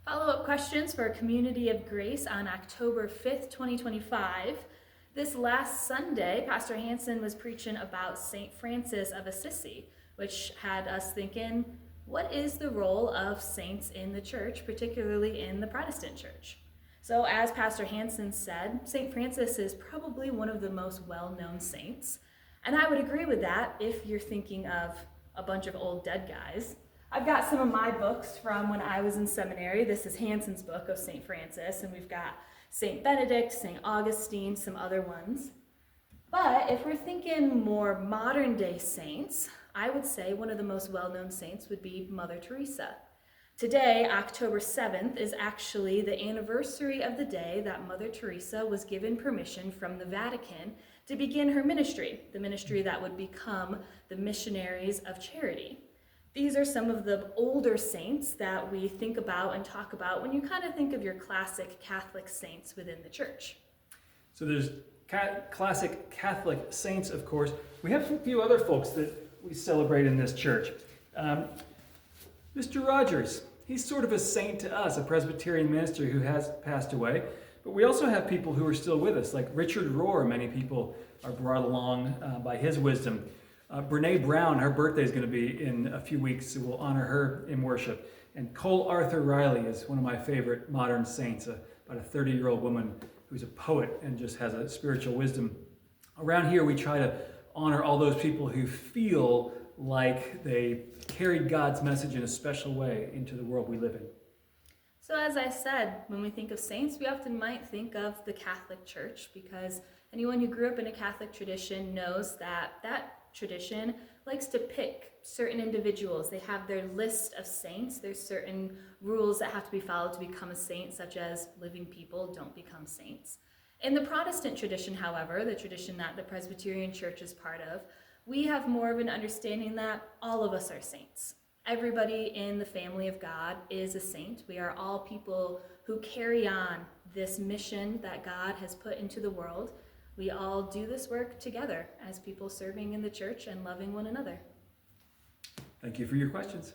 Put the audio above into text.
Follow-up questions for Community of Grace on October 5th, 2025. This last Sunday, Pastor Hansen was preaching about St. Francis of Assisi, which had us thinking, what is the role of saints in the church, particularly in the Protestant church? So as Pastor Hansen said, St. Francis is probably one of the most well-known saints. And I would agree with that if you're thinking of a bunch of old dead guys. I've got some of my books from when I was in seminary. This is Hansen's book of St. Francis, and we've got St. Benedict, St. Augustine, some other ones. But if we're thinking more modern day saints, I would say one of the most well-known saints would be Mother Teresa. Today, October 7th, is actually the anniversary of the day that Mother Teresa was given permission from the Vatican to begin her ministry, the ministry that would become the Missionaries of Charity. These are some of the older saints that we think about and talk about when you kind of think of your classic Catholic saints within the church. So there's classic Catholic saints, of course. We have a few other folks that we celebrate in this church. Mr. Rogers, he's sort of a saint to us, a Presbyterian minister who has passed away. But we also have people who are still with us, like Richard Rohr. Many people are brought along by his wisdom. Brene Brown, her birthday is going to be in a few weeks, so we'll honor her in worship. And Cole Arthur Riley is one of my favorite modern saints, about a 30-year-old woman who's a poet and just has a spiritual wisdom. Around here, we try to honor all those people who feel like they carried God's message in a special way into the world we live in. So as I said, when we think of saints, we often might think of the Catholic Church, because anyone who grew up in a Catholic tradition knows that that tradition likes to pick certain individuals. They have their list of saints. There's certain rules that have to be followed to become a saint, such as living people don't become saints. In the Protestant tradition, however, the tradition that the Presbyterian Church is part of, we have more of an understanding that all of us are saints. Everybody in the family of God is a saint. We are all people who carry on this mission that God has put into the world. We all do this work together as people serving in the church and loving one another. Thank you for your questions.